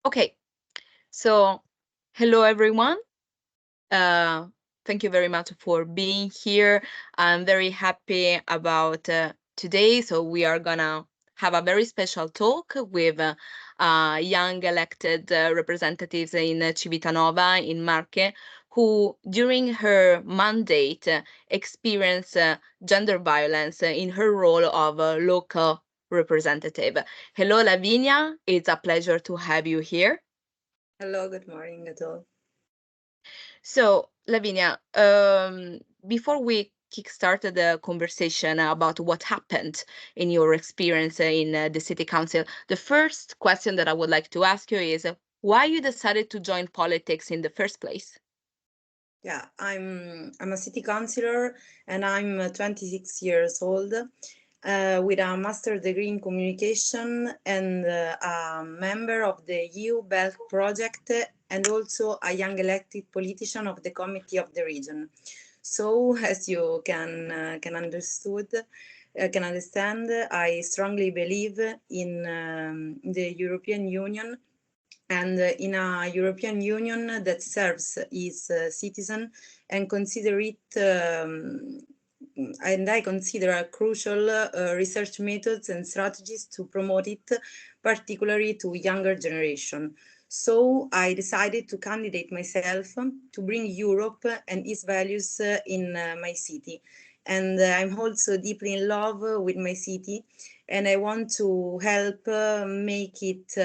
Okay, so hello everyone. Uh, Thank you very much for being here. I'm very happy about today. So we are gonna have a very special talk with young elected representatives in Civitanova in Marche, who during her mandate experienced gender violence in her role of local representative. Hello, Lavinia. It's a pleasure to have you here. Hello, good morning at all. So, Lavinia, before we kickstarted the conversation about what happened in your experience in the city council, the first question that I would like to ask you is why you decided to join politics in the first place? Yeah, I'm a city councillor and I'm 26 years old with a master degree in communication and a member of the EU Belt Project and also a young elected politician of the Committee of the Region. So, as you can understand, I strongly believe in the European Union and in a European Union that serves its citizen and consider it and I consider a crucial research methods and strategies to promote it, particularly to younger generation. So I decided to candidate myself to bring Europe and its values in my city. And I'm also deeply in love with my city, and I want to help make it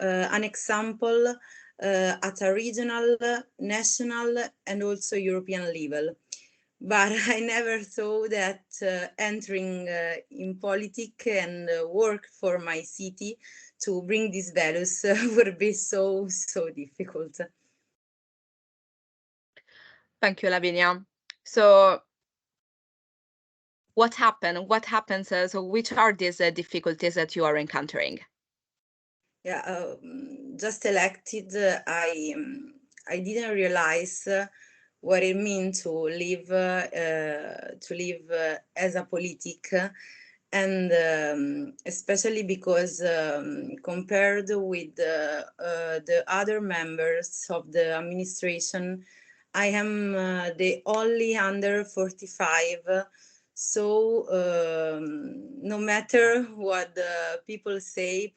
an example at a regional, national, and also European level. But I never thought that entering in politics and work for my city to bring these values would be so difficult. Thank you, Lavinia. So, what happened? What happens? So, which are these difficulties that you are encountering? Yeah, just elected, I didn't realize what it means to live as a politic, and especially because compared with the other members of the administration, I am the only under 45. So no matter what the people say,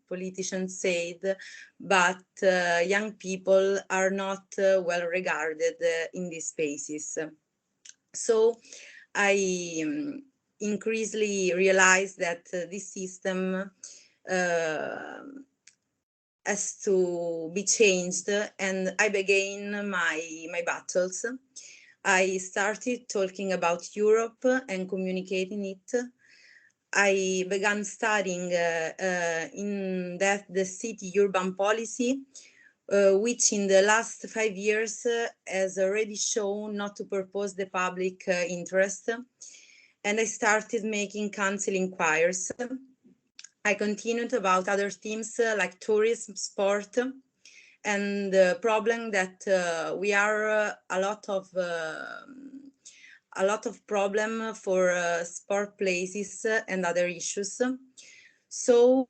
politicians said, but young people are not well regarded in these spaces. So I increasingly realized that this system uh, has to be changed, and I began my battles. I started talking about Europe and communicating it. I began studying in that the city urban policy, which in the last 5 years has already shown not to purpose the public interest. And I started making council inquiries. I continued about other themes like tourism, sport, and the problem that we are a lot of problem for sport places and other issues. So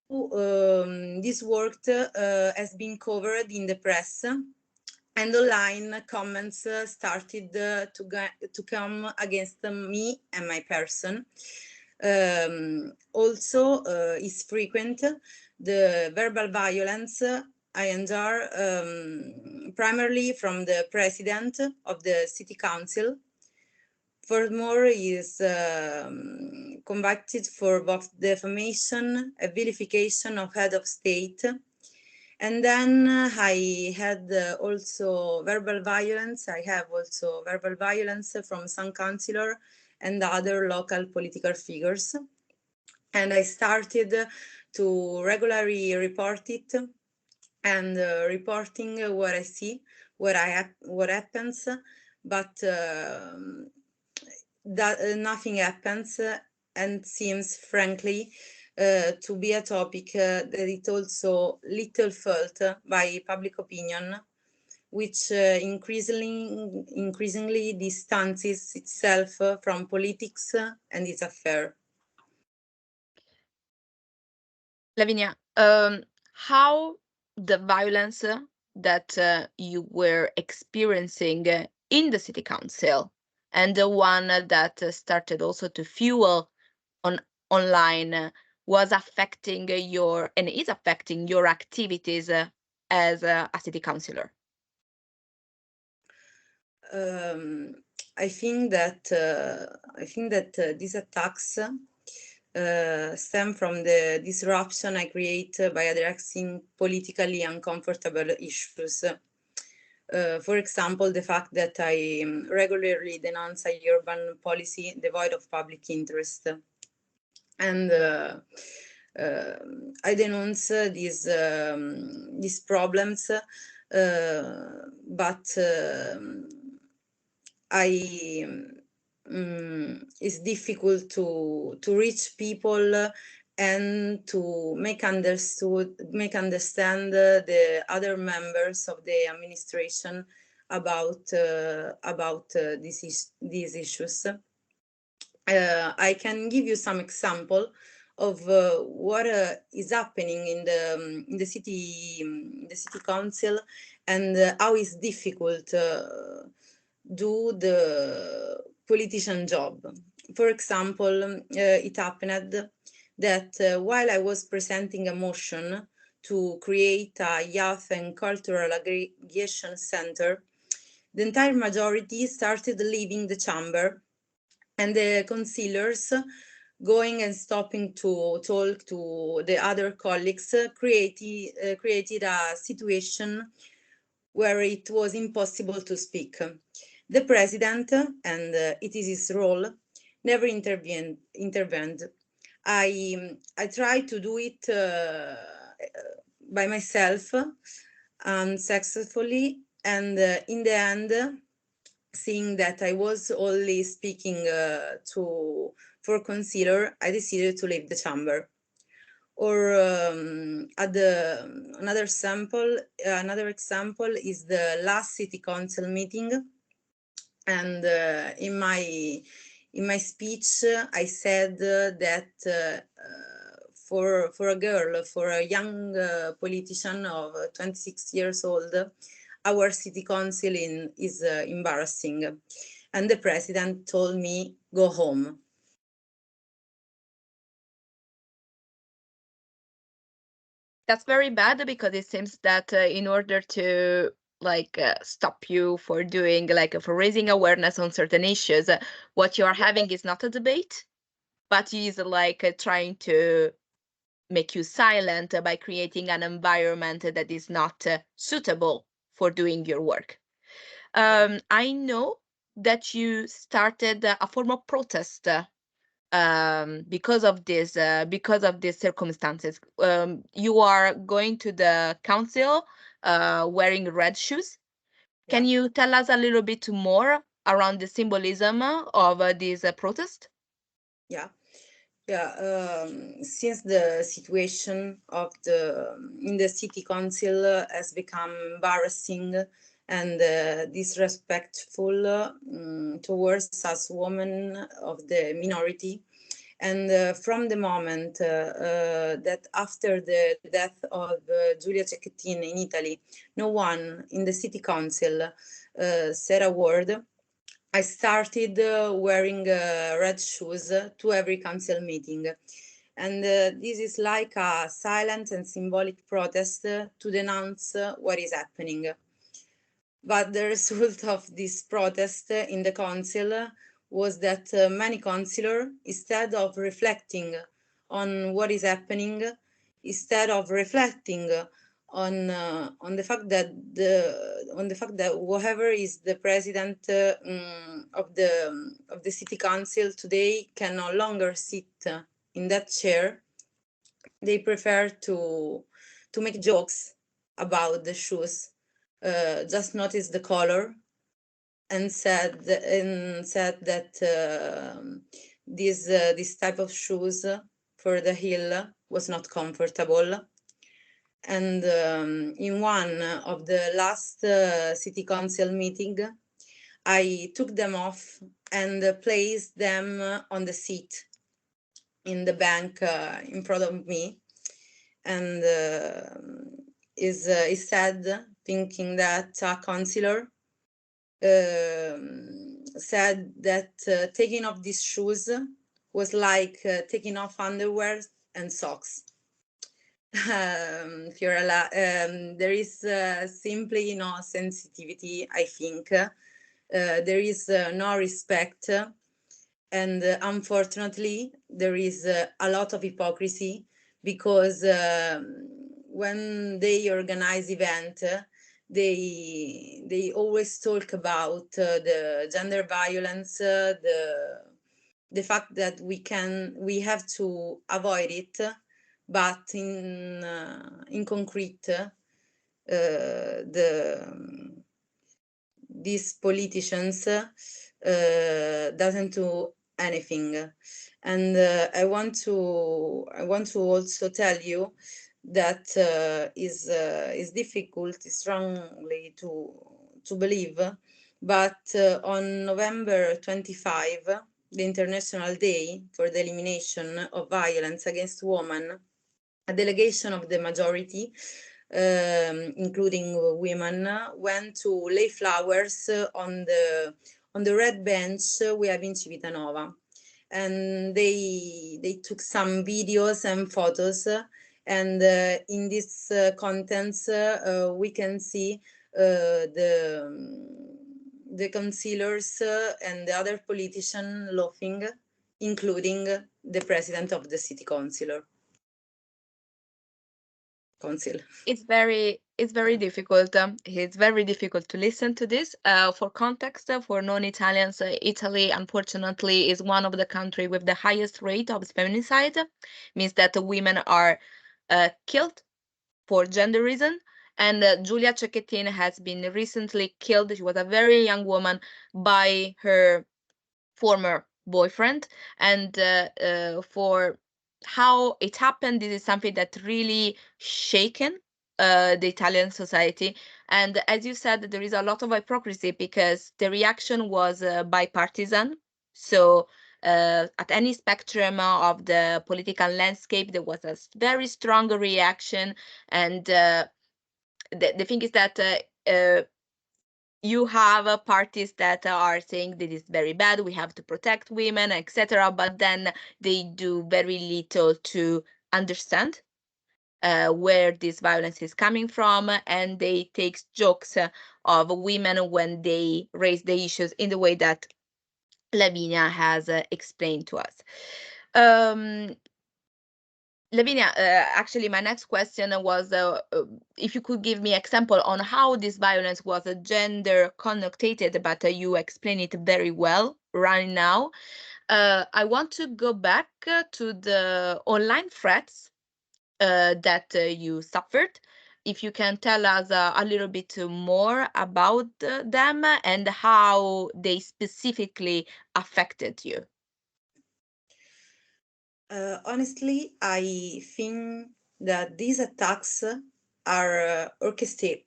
this work has been covered in the press, and online comments started to come against me and my person. Also, is frequent the verbal violence I endure, primarily from the president of the city council. Furthermore, is convicted for both defamation and vilification of head of state. And then I had also verbal violence. I have also verbal violence from some councillor and other local political figures. And I started to regularly report it and reporting what I see, what happens, but that nothing happens, and seems frankly to be a topic that is also little felt by public opinion, which increasingly distances itself from politics and its affair. Lavinia, how the violence that you were experiencing in the city council, and the one that started also to fuel on online was affecting your and is affecting your activities as a city councillor? Um, I think that these attacks stem from the disruption I create by addressing politically uncomfortable issues. For example, the fact that I regularly denounce a urban policy devoid of public interest. And I denounce these problems, but it's difficult to reach people and to make understand the other members of the administration about these issues. I can give you some example of what is happening in the city council, and how it's difficult do the politician job. For example, it happened that while I was presenting a motion to create a youth and cultural aggregation center, the entire majority started leaving the chamber, and the councillors going and stopping to talk to the other colleagues created a situation where it was impossible to speak. The president, and it is his role, never intervened. I tried to do it by myself unsuccessfully, and in the end, seeing that I was only speaking for concealer, I decided to leave the chamber. Or another example is the last city council meeting, and in my speech I said that for a girl, for a young politician of 26 years old, our city council is embarrassing, and the president told me, go home. That's very bad, because it seems that in order to stop you for doing for raising awareness on certain issues, what you are having is not a debate, but is trying to make you silent by creating an environment that is not suitable for doing your work. I know that you started a form of protest because of these circumstances. You are going to the council wearing red shoes. Can Yeah. you tell us a little bit more around the symbolism of this protest? Yeah. Yeah, since the situation of the in the city council has become embarrassing and disrespectful towards us women of the minority, and from the moment that after the death of Giulia Cecchettin in Italy, no one in the city council said a word. I started wearing red shoes to every council meeting. And this is like a silent and symbolic protest to denounce what is happening. But the result of this protest in the council was that many councillors, instead of reflecting on what is happening, instead of reflecting on the fact that whoever is the president of the city council today can no longer sit in that chair, they prefer to make jokes about the shoes. Just notice the color, and said that this type of shoes for the heel was not comfortable. And in one of the last city council meeting, I took them off and placed them on the seat in the bank in front of me. And is sad, thinking that a counselor said that taking off these shoes was like taking off underwear and socks. Fiorella, there is simply no sensitivity, I think. There is no respect, and unfortunately, there is a lot of hypocrisy, because when they organize event, they always talk about the gender violence, the fact that we have to avoid it, but in concrete, these politicians doesn't do anything. And I want to also tell you that is difficult strongly to believe, but on November 25, the International Day for the Elimination of Violence Against Women, a delegation of the majority, including women, went to lay flowers on the red bench we have in Civitanova, and they took some videos and photos, and in this contents we can see the councillors and the other politicians laughing, including the president of the city council. It's very difficult. It's very difficult to listen to this. For context, for non-Italians, Italy, unfortunately, is one of the country with the highest rate of feminicide. Means that women are killed for gender reason. And Giulia Cecchettin has been recently killed. She was a very young woman by her former boyfriend. And for how it happened, this is something that really shaken the Italian society. And as you said, there is a lot of hypocrisy because the reaction was bipartisan. So at any spectrum of the political landscape, there was a very strong reaction. And the thing is that you have parties that are saying that is very bad, we have to protect women, etc. But then they do very little to understand where this violence is coming from, and they take jokes of women when they raise the issues in the way that Lavinia has explained to us. Lavinia, actually, my next question was if you could give me example on how this violence was gender connotated, but you explain it very well right now. I want to go back to the online threats that you suffered. If you can tell us a little bit more about them and how they specifically affected you. Honestly, I think that these attacks are orchestrated.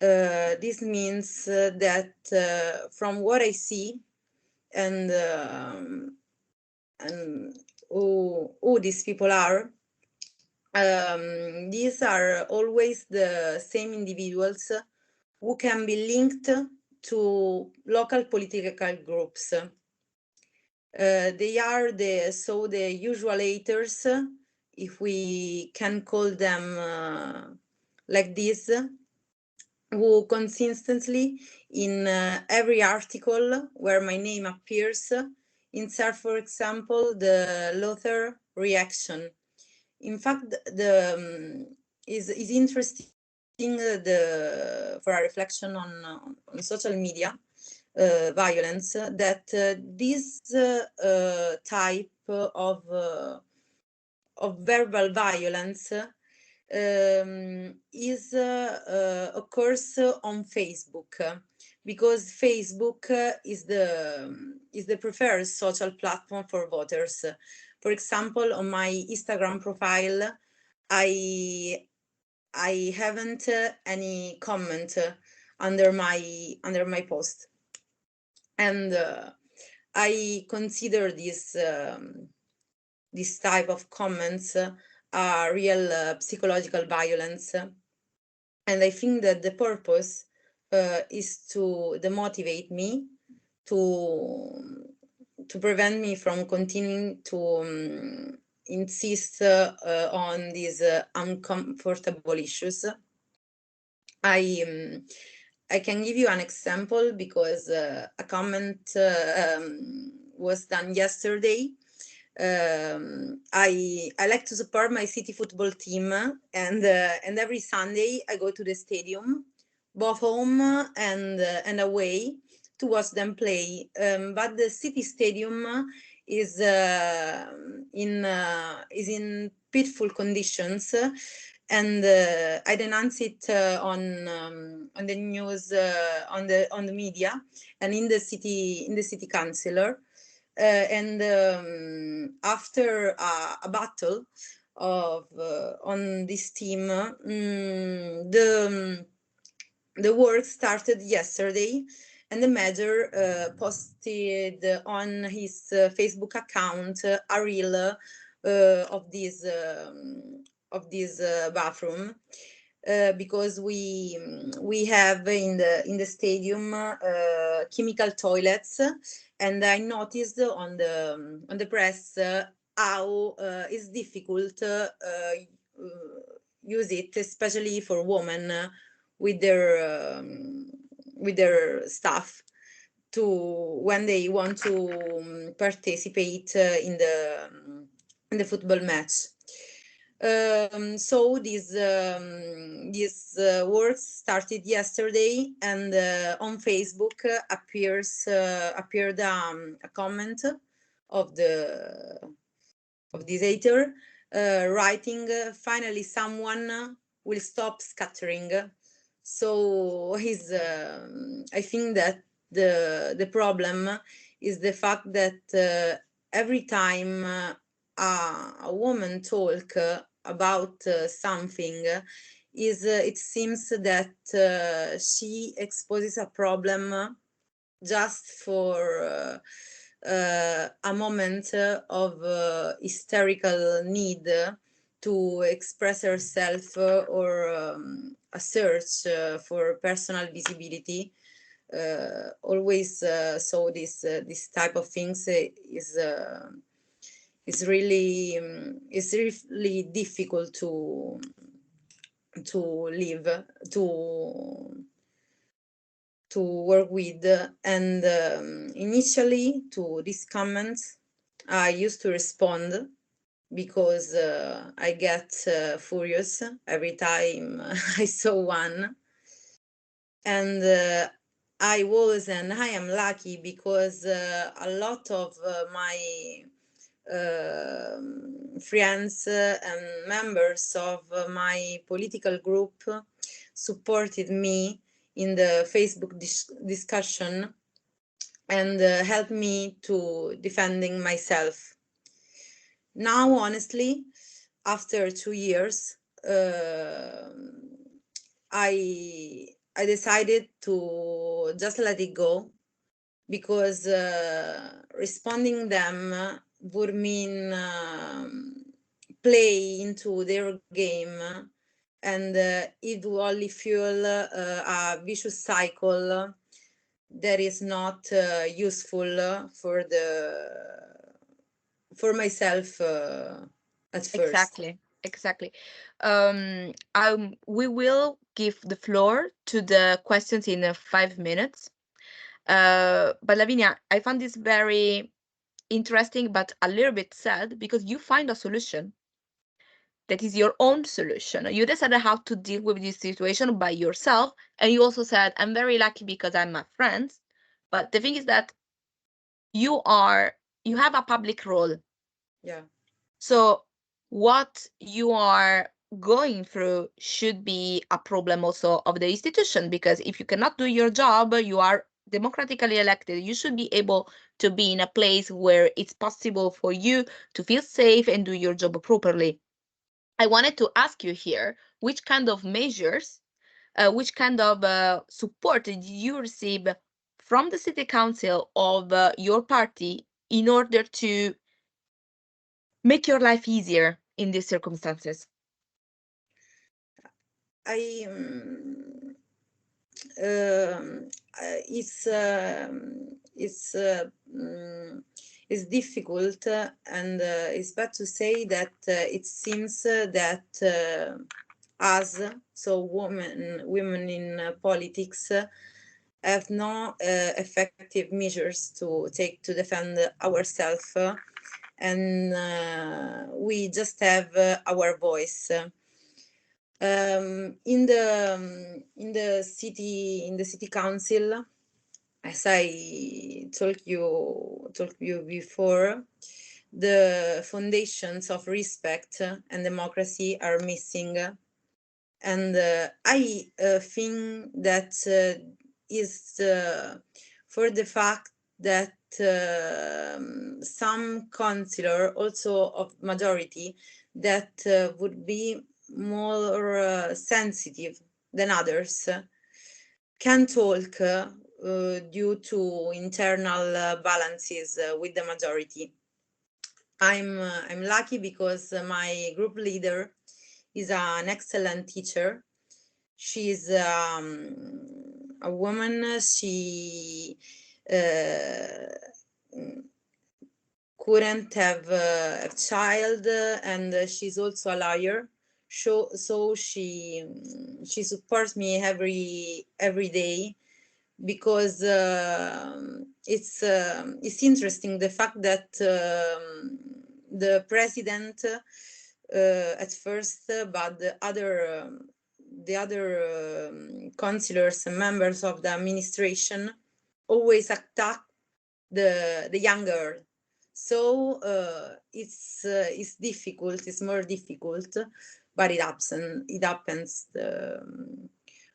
This means that from what I see and who these people are, these are always the same individuals who can be linked to local political groups. They are the usual haters, if we can call them like this, who consistently in every article where my name appears insert, for example, the Luther reaction. In fact, the is interesting for a reflection on social media violence, that this type of verbal violence occurs on Facebook, because Facebook is the preferred social platform for voters. For example, on my Instagram profile, I haven't any comment under my post, and I consider this type of comments real psychological violence. And I think that the purpose is to demotivate me, to prevent me from continuing to insist on these uncomfortable issues. I can give you an example because a comment was done yesterday. I like to support my city football team, and every Sunday I go to the stadium, both home and away, to watch them play. But the city stadium is in pitiful conditions, and I denounce it on the news, on the media, and in the city councilor. And after a battle of on this team, the work started yesterday, and the mayor posted on his Facebook account a reel of this bathroom. Because we have in the stadium chemical toilets, and I noticed on the press how it's difficult use it, especially for women with their staff, to when they want to participate in the football match. So this work started yesterday, and on Facebook appeared a comment of this hater writing, "Finally, someone will stop scattering." So I think that the problem is the fact that every time a woman talk about something, it seems that she exposes a problem just for a moment of hysterical need to express herself, or a search for personal visibility. Always so this type of things is really difficult to live, to work with. And initially to these comments I used to respond, because I get furious every time I saw one. And I was, and I am lucky, because a lot of my friends and members of my political group supported me in the Facebook discussion, and helped me to defending myself. Now, honestly, after 2 years, I decided to just let it go, because responding them would mean play into their game, and it will only fuel a vicious cycle that is not useful for myself at first. Exactly. We will give the floor to the questions in 5 minutes. But Lavinia, I found this very interesting, but a little bit sad, because you find a solution that is your own solution. You decided how to deal with this situation by yourself, and you also said, "I'm very lucky because I'm my friends." But the thing is that you have a public role. Yeah. So what you are going through should be a problem also of the institution, because if you cannot do your job, you are democratically elected. You should be able to be in a place where it's possible for you to feel safe and do your job properly. I wanted to ask you here, which kind of measures, which kind of support did you receive from the city council of your party in order to make your life easier in these circumstances? I um, it's it's uh, mm, it's difficult, and it's bad to say that it seems that us, so women in politics, have no effective measures to take to defend ourselves, and we just have our voice. In the city council, as I told you before, the foundations of respect and democracy are missing, and I think that is for the fact that some councillor, also of majority, that would be more sensitive than others, can talk due to internal balances with the majority. I'm lucky because my group leader is an excellent teacher. She's a woman. She couldn't have a child, and she's also a lawyer. So she supports me every day, because it's interesting the fact that the president at first, but the other councillors and members of the administration always attack the younger. So it's difficult. It's more difficult, but it happens.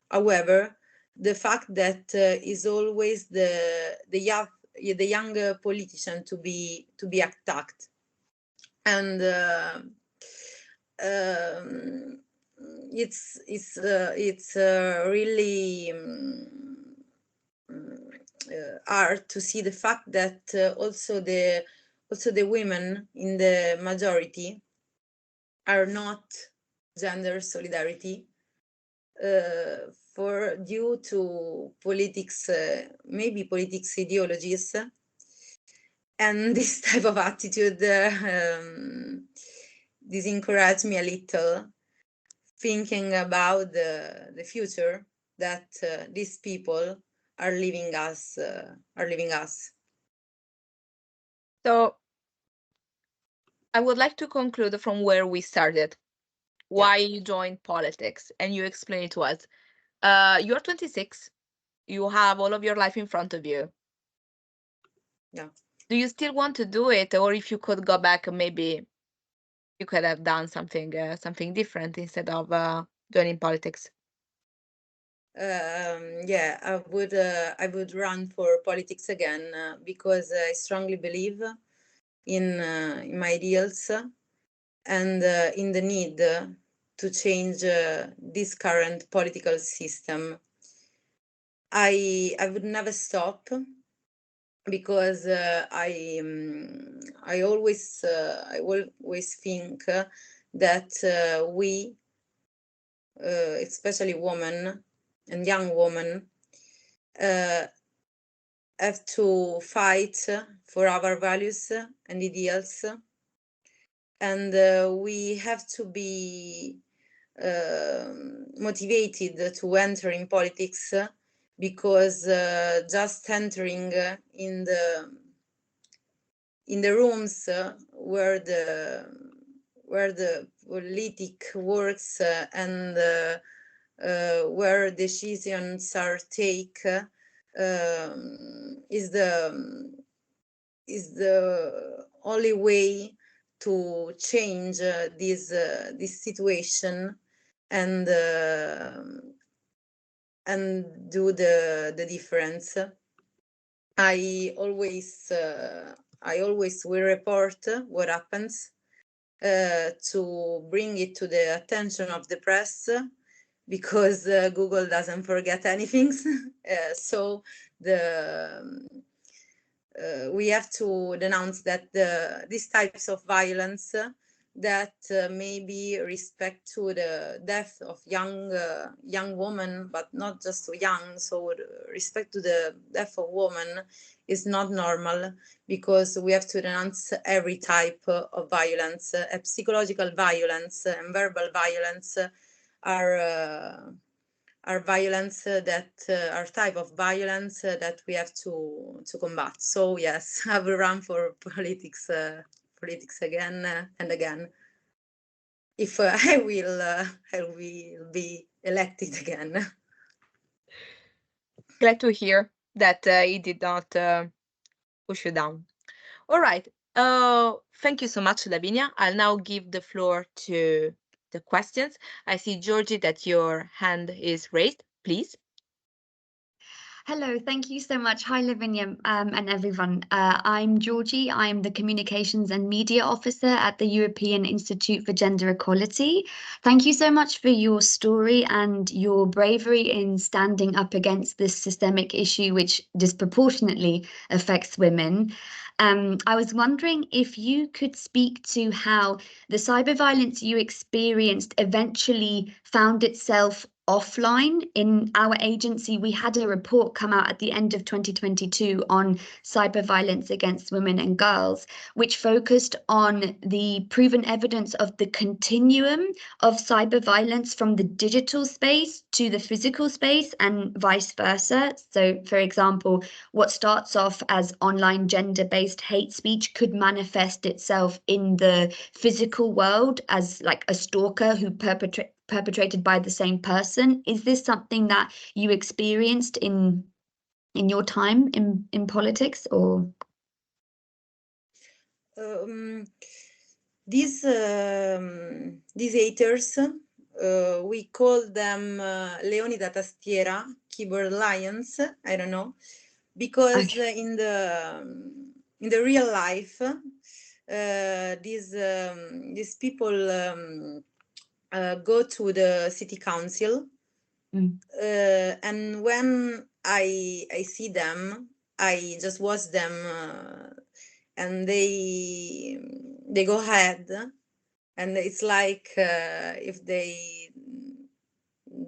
However, the fact that is always the young politician to be attacked, and um, it's really hard to see the fact that also the women in the majority are not gender solidarity, for due to politics, maybe politics ideologies, and this type of attitude disencouraged me a little, thinking about the future that these people are leaving us. So I would like to conclude from where we started, why you joined politics, and you explain it to us. You're 26, you have all of your life in front of you. Yeah. Do you still want to do it, or if you could go back, maybe you could have done something different instead of joining politics? Yeah, I would run for politics again, because I strongly believe in my ideals, and in the need to change this current political system. I would never stop, because I always think that we, especially women and young women, have to fight for our values and ideals, and we have to be motivated to enter in politics, because just entering in the rooms where the politic works, and where decisions are taken, is the only way to change this situation, and do the difference. I always will report what happens, to bring it to the attention of the press, because Google doesn't forget anything. So we have to denounce that these types of violence that maybe respect to the death of young woman, but not just so young. So respect to the death of woman is not normal, because we have to renounce every type of violence. Psychological violence and verbal violence are violence that are type of violence that we have to combat. So yes, I will run for politics again and again, if I will be elected again. Glad to hear that he did not push you down. All right. Thank you so much, Lavinia. I'll now give the floor to the questions. I see, Georgie, that your hand is raised. Please. Hello, thank you so much. Hi, Lavinia, and everyone. I'm Georgie. I'm the Communications and Media Officer at the European Institute for Gender Equality. Thank you so much for your story and your bravery in standing up against this systemic issue, which disproportionately affects women. I was wondering if you could speak to how the cyber violence you experienced eventually found itself offline. In our agency, we had a report come out at the end of 2022 on cyber violence against women and girls, which focused on the proven evidence of the continuum of cyber violence from the digital space to the physical space and vice versa. So, for example, what starts off as online gender-based hate speech could manifest itself in the physical world as like a stalker who perpetrated by the same person. Is this something that you experienced in your time in politics, or? These haters, we call them leoni da tastiera, keyboard lions. I don't know, because Okay. in the real life, these people go to the city council, and when I see them, I just watch them, and they go ahead, and it's like if they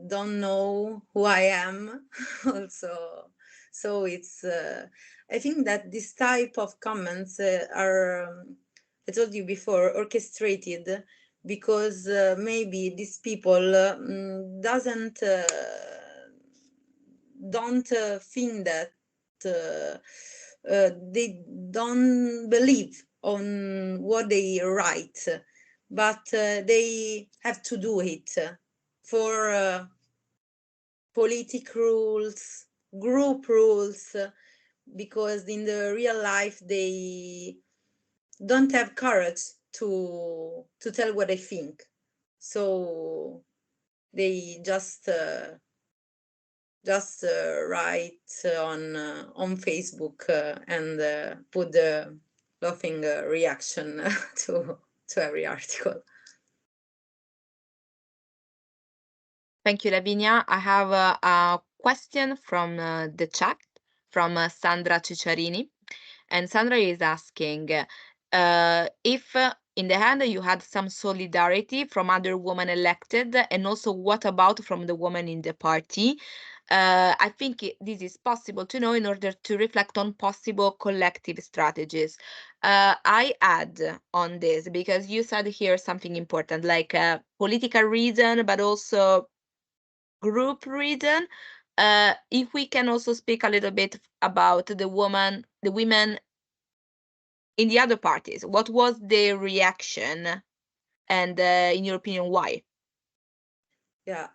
don't know who I am. Also, so it's I think that this type of comments are, I told you before, orchestrated, because maybe these people don't think that they don't believe on what they write, but they have to do it for politic rules, group rules, because in the real life they don't have courage to tell what they think. So they just write on Facebook and put the laughing reaction to every article. Thank you, Lavinia. I have a question from the chat from Sandra Cicciarini. And Sandra is asking if in the end you had some solidarity from other women elected, and also what about from the women in the party? I think this is possible to know in order to reflect on possible collective strategies. I add on this because you said here something important, like political reason, but also group reason. If we can also speak a little bit about the women in the other parties, what was their reaction, and in your opinion, why? Yeah,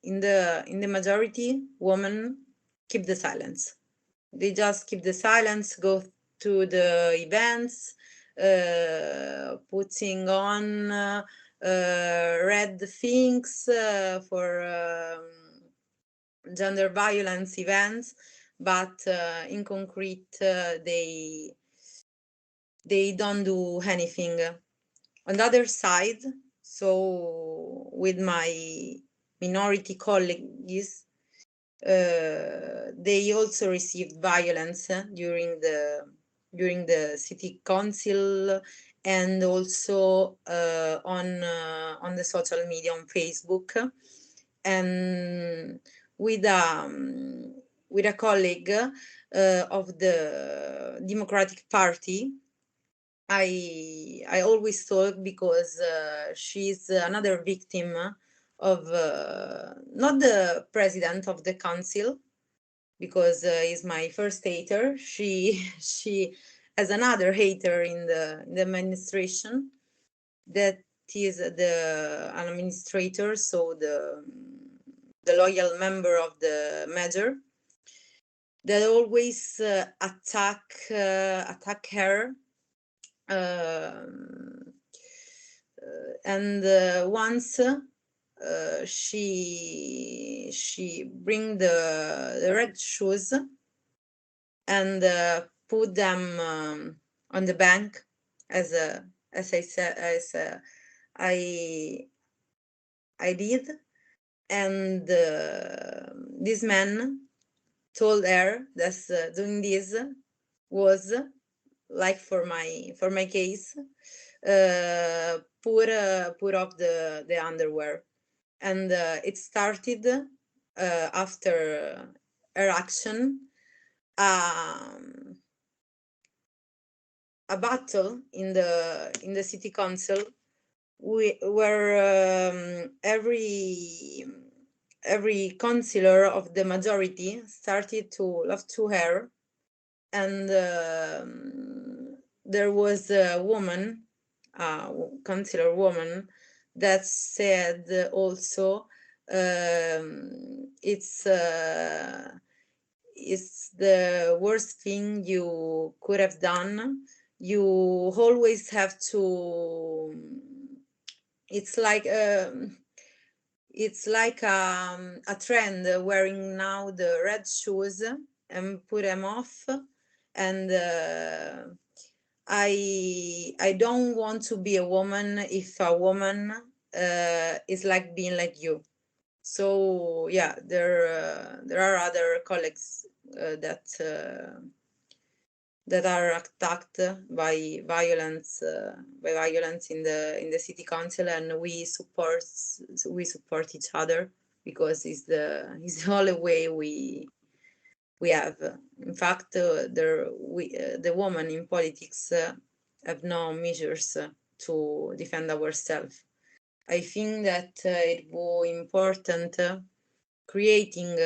in the majority, women keep the silence. They just keep the silence, go to the events, putting on red things for gender violence events, but in concrete, they don't do anything. On the other side, so with my minority colleagues, they also received violence during the city council and also on the social media on Facebook, and with a colleague of the Democratic Party. I always talk because she's another victim of not the president of the council, because is my first hater. She has another hater in the administration, that is the administrator, so the loyal member of the mayor, that always attack her. And once she bring the red shoes and put them on the bank, as I said, I did, and this man told her that doing this was like for my case, put off the underwear, and it started after her action, a battle in the city council, where every councillor of the majority started to love to her, and there was a woman, councillor woman, that said also, it's the worst thing you could have done. You always have to. It's like a trend, wearing now the red shoes and put them off, and I don't want to be a woman if a woman is like being like you. So yeah, there are other colleagues that are attacked by violence in the city council, and we support each other, because it's the only way we have. In fact, the women in politics have no measures to defend ourselves. I think that it was important creating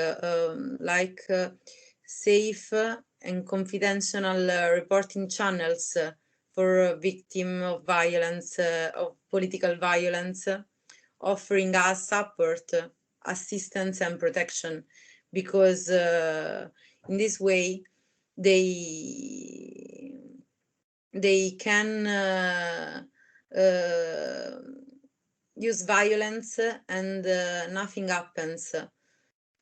safe and confidential reporting channels for victims of violence, of political violence, offering us support, assistance, and protection, because in this way they can use violence, and nothing happens.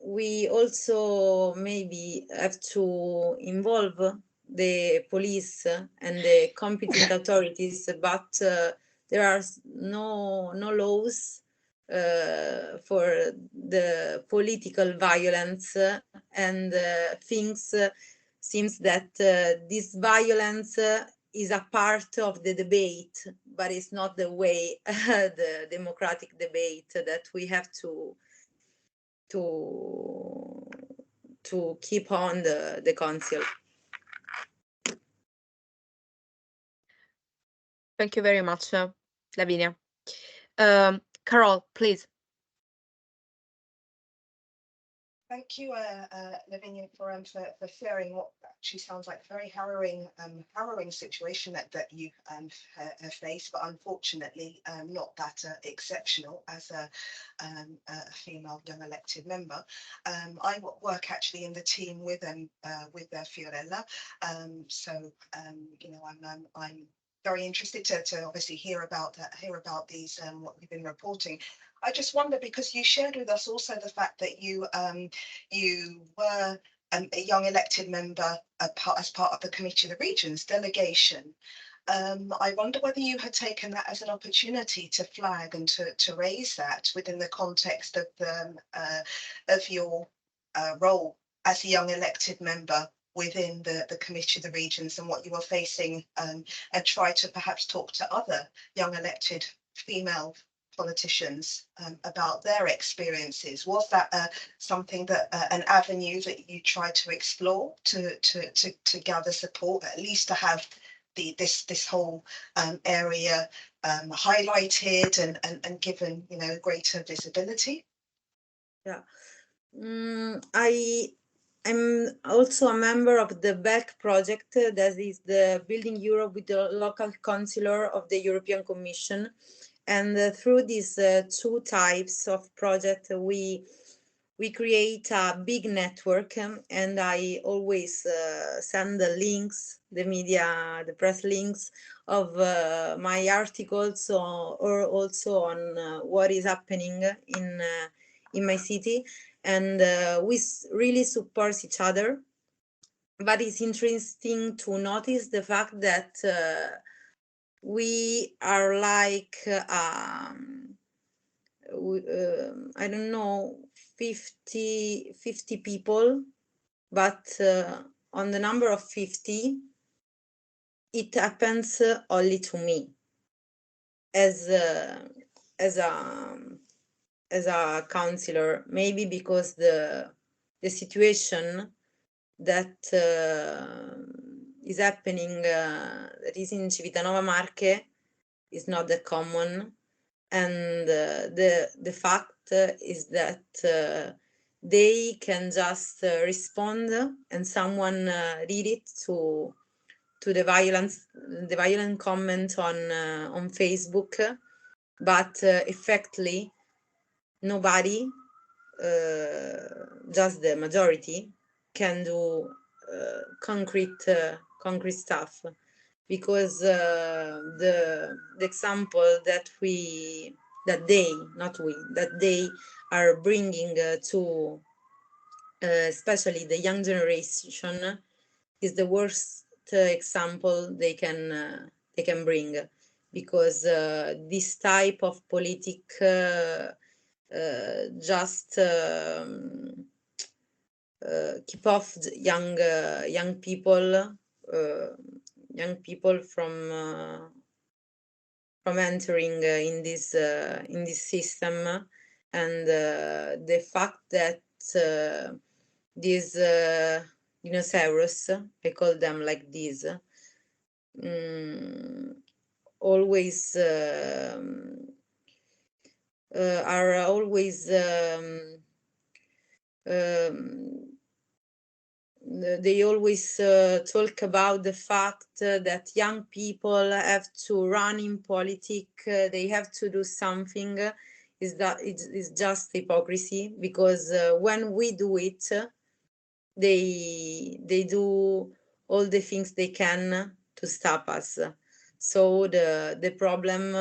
We also maybe have to involve the police and the competent authorities, but there are no laws for the political violence, and things seems that this violence is a part of the debate, but it's not the way the democratic debate that we have to keep on the council. Thank you very much, Lavinia. Carol, please. Thank you, Lavinia, for sharing what actually sounds like a very harrowing situation that you have faced, but unfortunately not that exceptional as a female young elected member. I work actually in the team with Fiorella, so you know, I'm very interested to obviously hear about these what you've been reporting. I just wonder, because you shared with us also the fact that you were a young elected member as part of the Committee of the Regions delegation. I wonder whether you had taken that as an opportunity to flag and to raise that within the context of your role as a young elected member within the Committee of the Regions and what you are facing, and try to perhaps talk to other young elected female politicians about their experiences. Was that something that an avenue that you tried to explore to gather support, at least to have this whole area highlighted and given, you know, greater visibility? Yeah, I'm also a member of the BEC project, that is the Building Europe with the local counselor of the European Commission. And through these two types of project, we create a big network, and I always send the links, the media, the press links of my articles, or also on what is happening in my city, and we really support each other. But it's interesting to notice the fact that we are like I don't know, 50 people, but on the number of 50, it happens only to me as a counselor, maybe because the situation that is happening, that is in Civitanova Marche, is not that common. And the fact is that they can just respond, and someone read it to the violent comment on Facebook, but effectively nobody, just the majority, can do concrete stuff, because the example that they are bringing to especially the young generation is the worst example they can bring, because this type of just keep off young people from entering in this system. And the fact that these dinosaurs, I call them like this, always are always they always talk about the fact that young people have to run in politics, they have to do something. Is that it's just hypocrisy, because when we do it, they do all the things they can to stop us. So the problem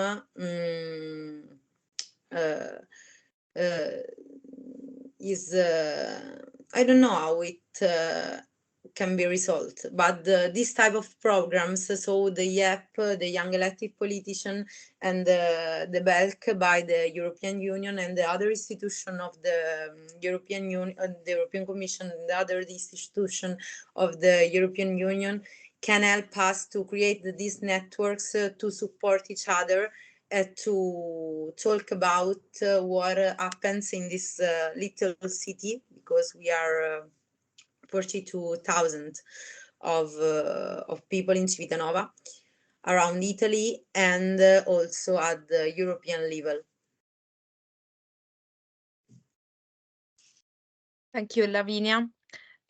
is I don't know how it can be resolved, but this type of programs, so the YEP, the Young Elected Politician, and the BELC by the European Union and the other institution of the European Union, the European Commission, and the other institution of the European Union, can help us to create these networks to support each other, to talk about what happens in this little city, because we are 42,000 of people in Civitanova, around Italy, and also at the European level. Thank you, Lavinia.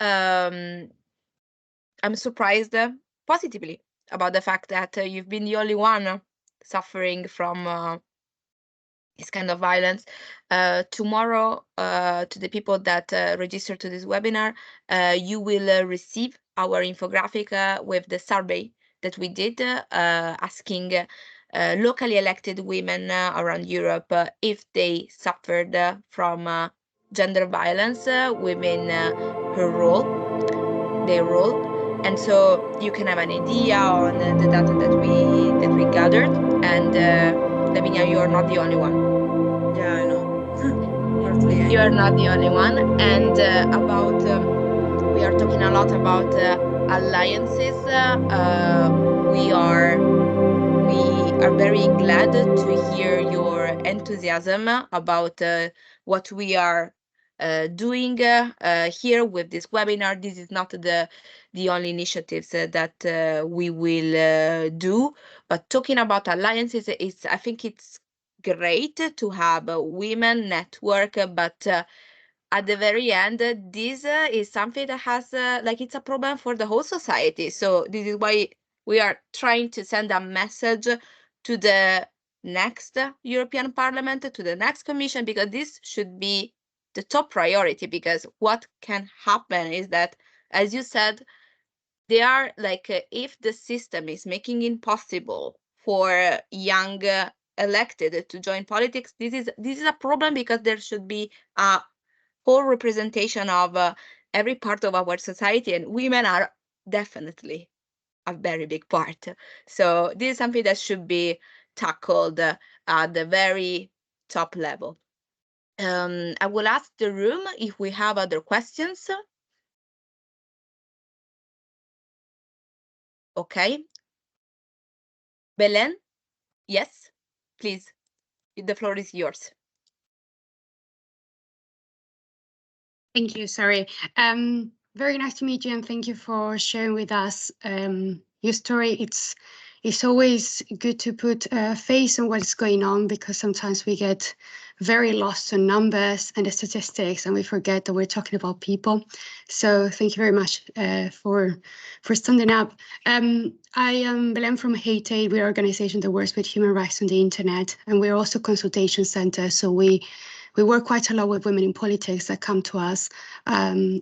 I'm surprised positively about the fact that you've been the only one suffering from this kind of violence. Tomorrow, to the people that register to this webinar, you will receive our infographic with the survey that we did, asking locally elected women around Europe if they suffered from gender violence within their role. And so you can have an idea on the data that we gathered. And Lavinia, you are not the only one. Yeah, I know. Partly, You are not the only one. And about we we are talking a lot about alliances. We are very glad to hear your enthusiasm about what we are doing here with this webinar. This is not the only initiatives that we will do, but talking about alliances, I think it's great to have a women network, but at the very end, this is something that has like it's a problem for the whole society. So this is why we are trying to send a message to the next European Parliament, to the next Commission, because this should be the top priority. Because what can happen is that, as you said, they are like if the system is making it possible for young elected to join politics, this is a problem, because there should be a whole representation of every part of our society, and women are definitely a very big part. So this is something that should be tackled at the very top level. I will ask the room if we have other questions. Okay. Belen? Yes, please. The floor is yours. Thank you. Sorry. Very nice to meet you, and thank you for sharing with us your story. It's always good to put a face on what's going on, because sometimes we get very lost in numbers and the statistics, and we forget that we're talking about people. So thank you very much for standing up. I am Belen from Hate Aid. We're an organization that works with human rights on the internet, and we're also a consultation center. So we work quite a lot with women in politics that come to us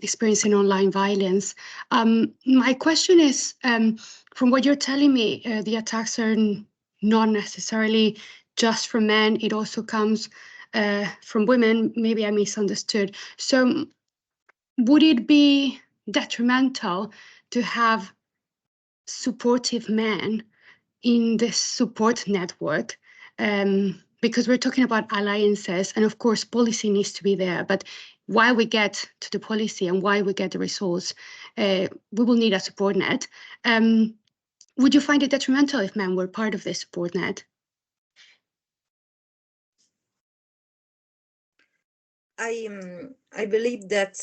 experiencing online violence. My question is, from what you're telling me, the attacks are not necessarily just from men. It also comes from women. Maybe I misunderstood. So would it be detrimental to have supportive men in this support network? Because we're talking about alliances, and of course policy needs to be there, but while we get to the policy and why we get the results, we will need a support net. Would you find it detrimental if men were part of this support net? I believe that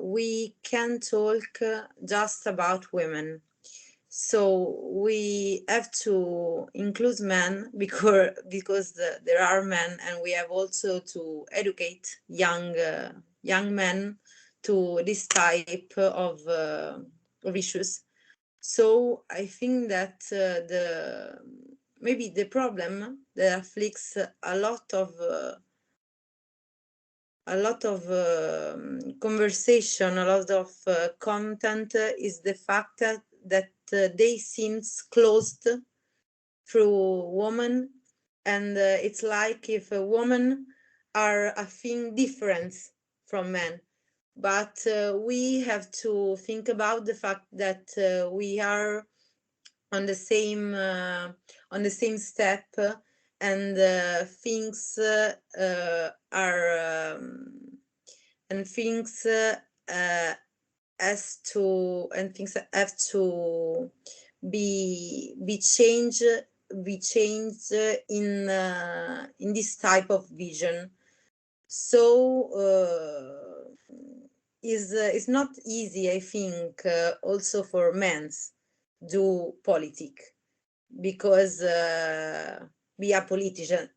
we can talk just about women. So we have to include men because there are men, and we have also to educate young men to this type of issues. So I think that maybe the problem that afflicts a lot of conversation, a lot of content is the fact that they seems closed through women, and it's like if a woman are a thing different from men. But we have to think about the fact that we are on the same step, and things are and things things have to be changed in this type of vision. So is not easy, I think, also for men do politics, because be a politician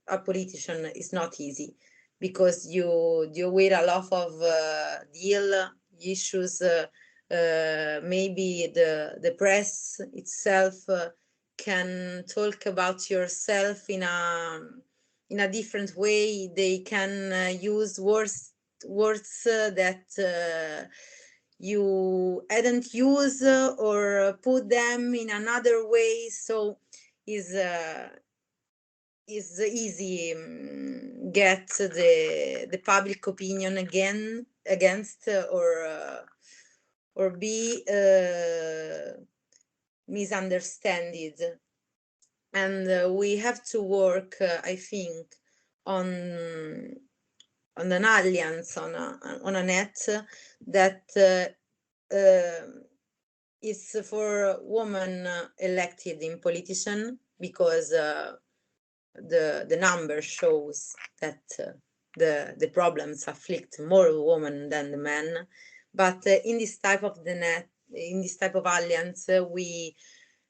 is not easy, because you deal with a lot of deal issues. Maybe the press itself can talk about yourself in a different way. They can use words that you hadn't used, or put them in another way. So is easy get the public opinion again against, or be misunderstood. And we have to work, I think, on an alliance, on a net that it's for women elected in politician, because the number shows that the problems afflict more women than the men. But in this type of in this type of alliance, we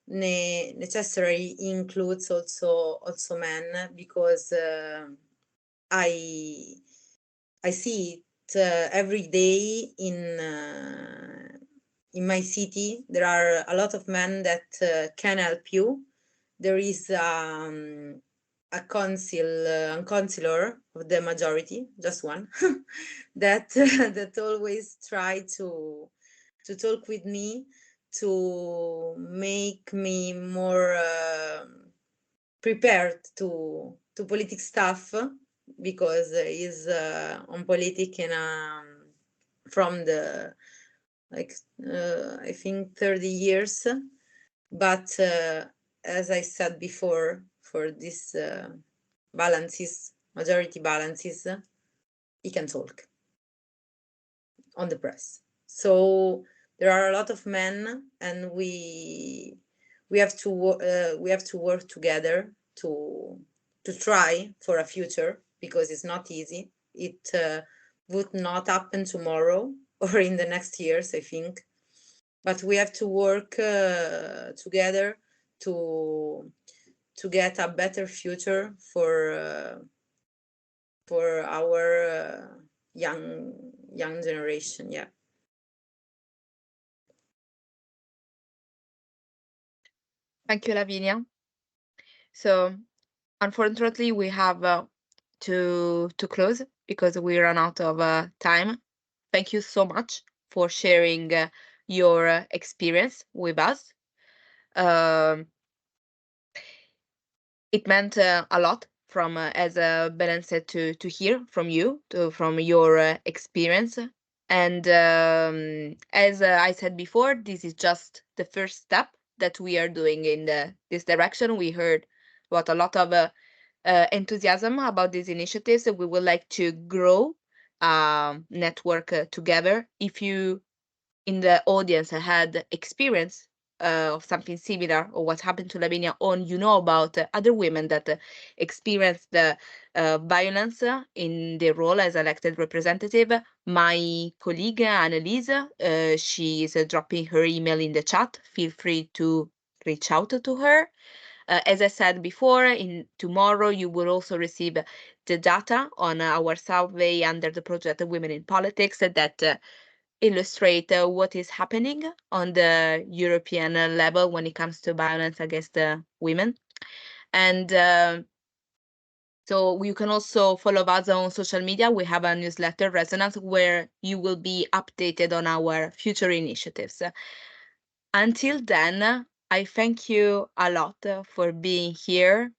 necessarily includes also men, because I see it every day in my city. There are a lot of men that can help you. There is a councillor of the majority, just one, that that always try to talk with me, to make me more prepared to politics stuff, because he's on politic in from the like I think 30 years. But as I said before, for this balances, majority balances, he can talk on the press. So there are a lot of men, and we have to work together to try for a future, because it's not easy. It would not happen tomorrow or in the next years, I think. But we have to work together to get a better future for our young generation. Yeah. Thank you, Lavinia. So unfortunately, we have to close because we run out of time. Thank you so much for sharing your experience with us. Um, it meant a lot from, as Belen said, to hear from you, from your experience. And as I said before, this is just the first step that we are doing in this direction. We heard about a lot of enthusiasm about these initiatives, that we would like to grow network together. If you in the audience had experience of something similar, or what happened to Lavinia, or you know about other women that experienced the violence in their role as elected representative, my colleague Annelise, she is dropping her email in the chat. Feel free to reach out to her. As I said before, in tomorrow you will also receive the data on our survey under the project Women in Politics that illustrate what is happening on the European level when it comes to violence against women. And so you can also follow us on social media. We have a newsletter, Resonance, where you will be updated on our future initiatives. Until then, I thank you a lot for being here.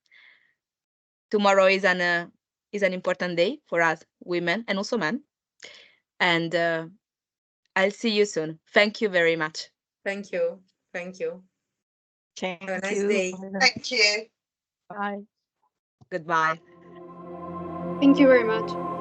Tomorrow is an important day for us women and also men. And I'll see you soon. Thank you very much. Thank you. Thank you. Thank Have a nice you. day. Thank you. Bye. Goodbye. Thank you very much.